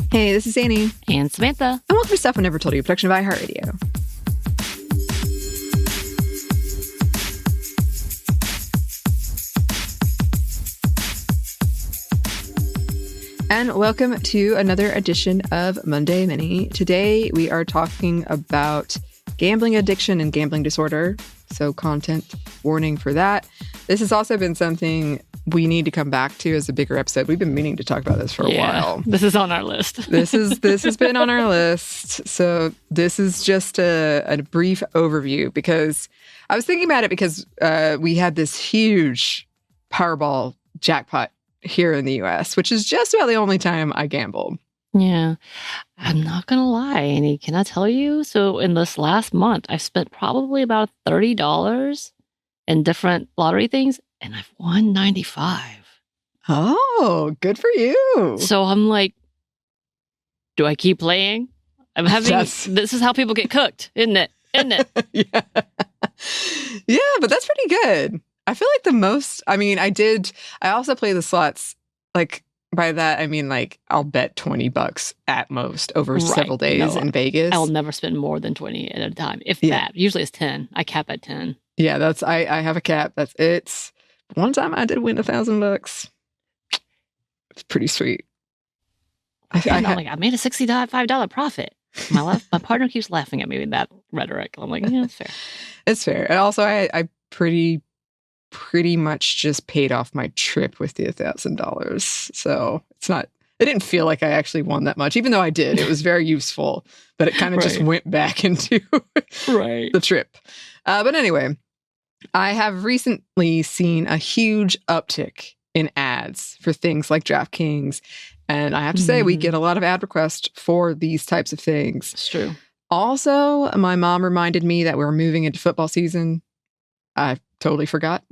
Hey, this is Anney. And Samantha. And welcome to Stuff I Never Told You, a production of iHeartRadio. And welcome to another edition of Monday Mini. Today we are talking about gambling addiction and gambling disorder. So content warning for that. This has also been something we need to come back to as a bigger episode. We've been meaning to talk about this for a while. This is on our list. This has been on our list. So this is just a brief overview because I was thinking about it because we had this huge Powerball jackpot here in the U.S., which is just about the only time I gamble. Yeah. I'm not going to lie, Annie. Can I tell you? So in this last month, I've spent probably about $30 in different lottery things, and I've won $95. Oh, good for you. So I'm like, do I keep playing? I'm having, this is how people get cooked, isn't it? Isn't it? Yeah. Yeah, but that's pretty good. I feel like the most, I also play the slots, like, by that, I mean, like, I'll bet $20 at most over several days in Vegas. I'll never spend more than 20 at a time, if that. Usually it's 10. I cap at 10. Yeah, I have a cap. That's it. One time I did win $1,000. It's pretty sweet. I made a $65 profit. My partner keeps laughing at me with that rhetoric. I'm like, yeah, it's fair. It's fair. And also, I pretty much just paid off my trip with the $1,000. So it didn't feel like I actually won that much, even though I did. It was very useful, but it kind of just went back into the trip. But anyway, I have recently seen a huge uptick in ads for things like DraftKings. And I have to say, we get a lot of ad requests for these types of things. It's true. Also, my mom reminded me that we were moving into football season. I totally forgot.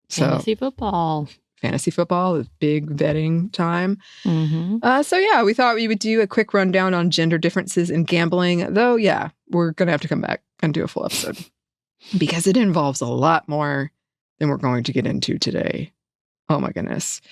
So, Fantasy football is big betting time. Mm-hmm. We thought we would do a quick rundown on gender differences in gambling. Though, we're going to have to come back and do a full episode because it involves a lot more than we're going to get into today. Oh, my goodness.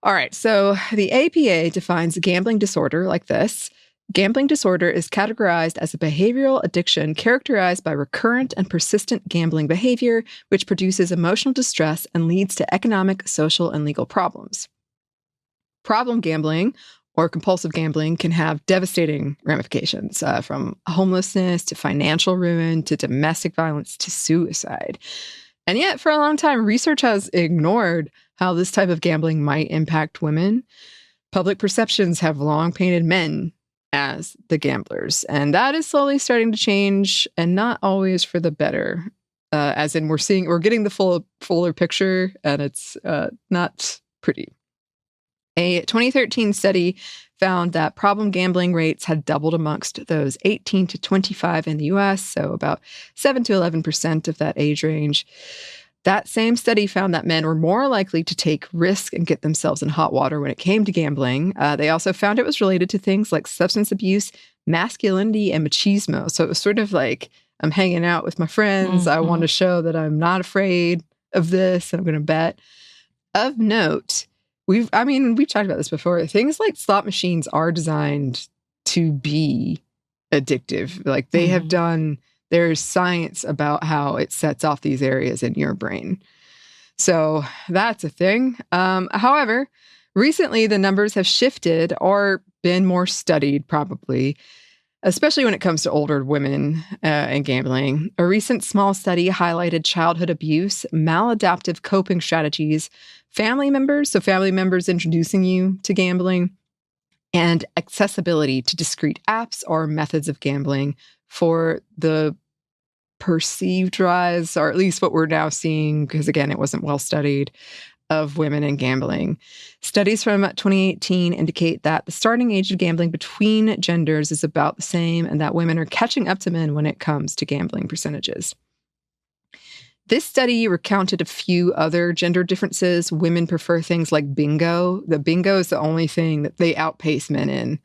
All right. So the APA defines gambling disorder like this. Gambling disorder is categorized as a behavioral addiction characterized by recurrent and persistent gambling behavior, which produces emotional distress and leads to economic, social, and legal problems. Problem gambling or compulsive gambling can have devastating ramifications, from homelessness to financial ruin to domestic violence to suicide. And yet, for a long time, research has ignored how this type of gambling might impact women. Public perceptions have long painted men as the gamblers. And that is slowly starting to change, and not always for the better. As in, we're getting the fuller picture, and it's not pretty. A 2013 study found that problem gambling rates had doubled amongst those 18 to 25 in the US, so about 7 to 11% of that age range. That same study found that men were more likely to take risk and get themselves in hot water when it came to gambling. They also found it was related to things like substance abuse, masculinity, and machismo. So it was sort of like, I'm hanging out with my friends. I want to show that I'm not afraid of this, and I'm going to bet. Of note, we've talked about this before. Things like slot machines are designed to be addictive. Like they have done... There's science about how it sets off these areas in your brain. So that's a thing. However, recently the numbers have shifted or been more studied, probably, especially when it comes to older women and gambling. A recent small study highlighted childhood abuse, maladaptive coping strategies, family members introducing you to gambling, and accessibility to discrete apps or methods of gambling for the perceived rise, or at least what we're now seeing, because again, it wasn't well studied, of women in gambling. Studies from 2018 indicate that the starting age of gambling between genders is about the same, and that women are catching up to men when it comes to gambling percentages. This study recounted a few other gender differences. Women prefer things like bingo. The bingo is the only thing that they outpace men in.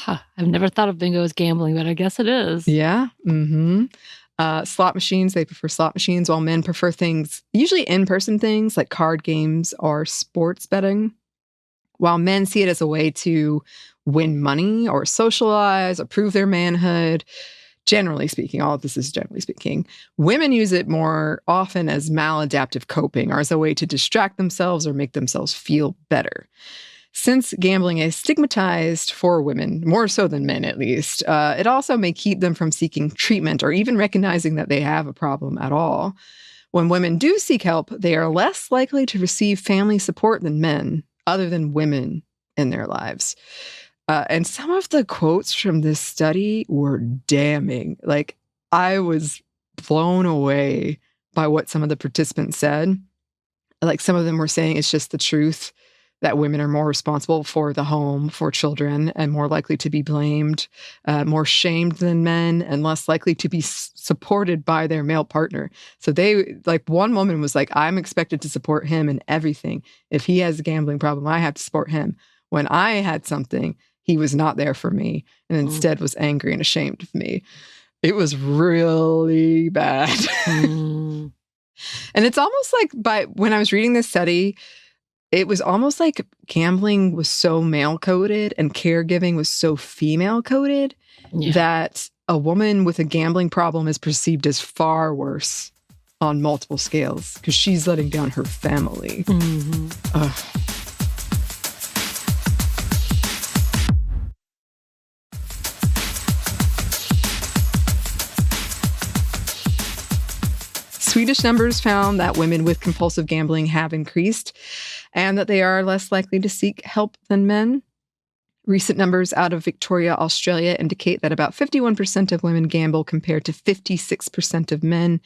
I've never thought of bingo as gambling, but I guess it is. Yeah. Mm-hmm. Slot machines, they prefer slot machines, while men prefer things, usually in-person things like card games or sports betting. While men see it as a way to win money or socialize or prove their manhood. Generally speaking, all of this is generally speaking. Women use it more often as maladaptive coping or as a way to distract themselves or make themselves feel better. Since gambling is stigmatized for women, more so than men at least, it also may keep them from seeking treatment or even recognizing that they have a problem at all. When women do seek help, they are less likely to receive family support than men, other than women in their lives. And some of the quotes from this study were damning. Like, I was blown away by what some of the participants said. Like, some of them were saying it's just the truth that women are more responsible for the home, for children, and more likely to be blamed, more shamed than men, and less likely to be supported by their male partner. So they, like, one woman was like, I'm expected to support him in everything. If he has a gambling problem, I have to support him. When I had something, he was not there for me and instead was angry and ashamed of me. It was really bad. And it's almost like when I was reading this study, it was almost like gambling was so male-coded and caregiving was so female-coded that a woman with a gambling problem is perceived as far worse on multiple scales because she's letting down her family. Swedish numbers found that women with compulsive gambling have increased and that they are less likely to seek help than men. Recent numbers out of Victoria, Australia indicate that about 51% of women gamble compared to 56% of men.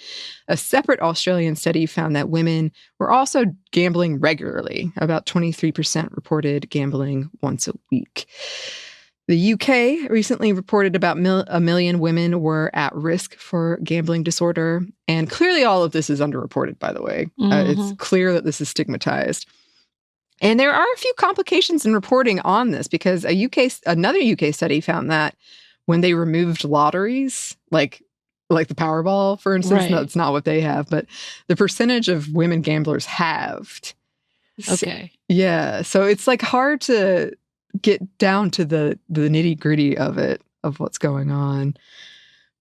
A separate Australian study found that women were also gambling regularly. About 23% reported gambling once a week. The UK recently reported about a million women were at risk for gambling disorder. And clearly all of this is underreported, by the way. It's clear that this is stigmatized. And there are a few complications in reporting on this because another UK study found that when they removed lotteries, like the Powerball, for instance, that's not what they have, but the percentage of women gamblers halved. Okay. So it's like hard to get down to the nitty-gritty of it, of what's going on.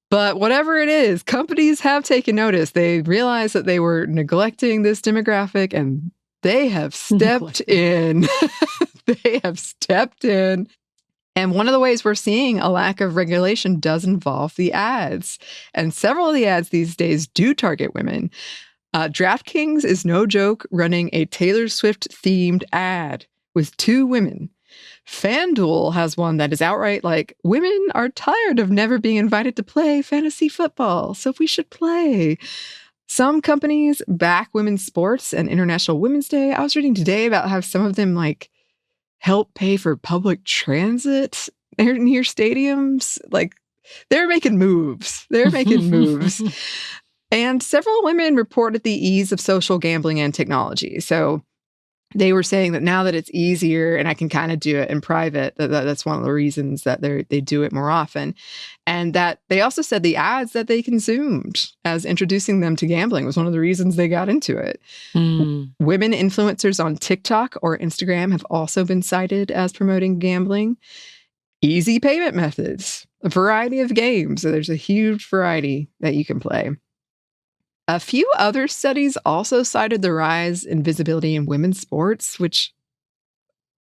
But whatever it is, companies have taken notice. They realized that they were neglecting this demographic and they have stepped in. They have stepped in. And one of the ways we're seeing a lack of regulation does involve the ads. And several of the ads these days do target women. DraftKings is no joke running a Taylor Swift-themed ad with two women. FanDuel has one that is outright like, women are tired of never being invited to play fantasy football, so we should play. Some companies back women's sports and International Women's Day. I was reading today about how some of them like help pay for public transit near stadiums. Like, they're making moves. And several women reported the ease of social gambling and technology. So they were saying that now that it's easier and I can kind of do it in private, that's one of the reasons that they do it more often. And that they also said the ads that they consumed as introducing them to gambling was one of the reasons they got into it. Women influencers on TikTok or Instagram have also been cited as promoting gambling. Easy payment methods, a variety of games. So there's a huge variety that you can play. A few other studies also cited the rise in visibility in women's sports, which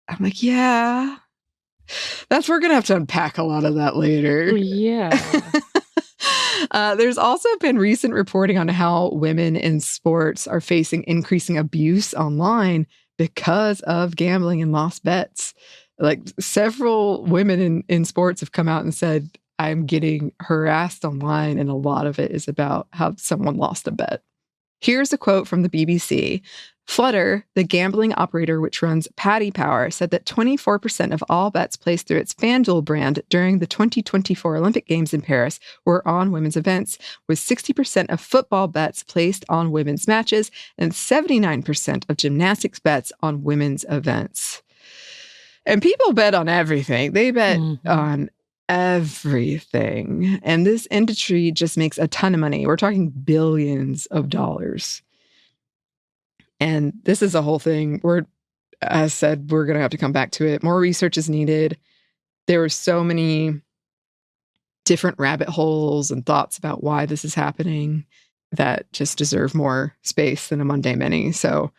I'm like, we're going to have to unpack a lot of that later. Yeah. There's also been recent reporting on how women in sports are facing increasing abuse online because of gambling and lost bets. Like, several women in sports have come out and said, I'm getting harassed online, and a lot of it is about how someone lost a bet. Here's a quote from the BBC. Flutter, the gambling operator which runs Paddy Power, said that 24% of all bets placed through its FanDuel brand during the 2024 Olympic Games in Paris were on women's events, with 60% of football bets placed on women's matches and 79% of gymnastics bets on women's events. And people bet on everything. They bet on everything. And this industry just makes a ton of money. We're talking billions of dollars. And this is a whole thing. As said, we're going to have to come back to it. More research is needed. there were so many different rabbit holes and thoughts about why this is happening that just deserve more space than a Monday Mini. So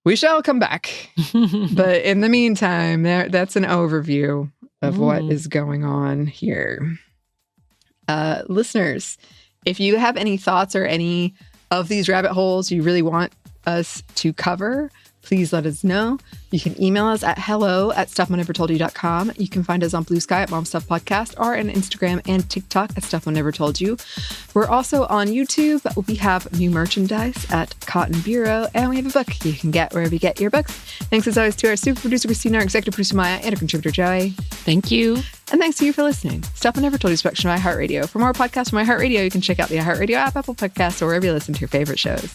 we shall come back. But in the meantime, that's an overview of what is going on here. Listeners, if you have any thoughts or any of these rabbit holes you really want us to cover, please let us know. You can email us at hello@stuffmonevertoldyou.com. You can find us on Blue Sky at Mom Stuff Podcast or on Instagram and TikTok at Stuff Mom Never Told You. We're also on YouTube. We have new merchandise at Cotton Bureau, and we have a book you can get wherever you get your books. Thanks as always to our super producer, Christina, our executive producer, Maya, and our contributor, Joey. Thank you. And thanks to you for listening. Stuff I Never Told You is a production of iHeartRadio. For more podcasts from iHeartRadio, you can check out the iHeartRadio app, Apple Podcasts, or wherever you listen to your favorite shows.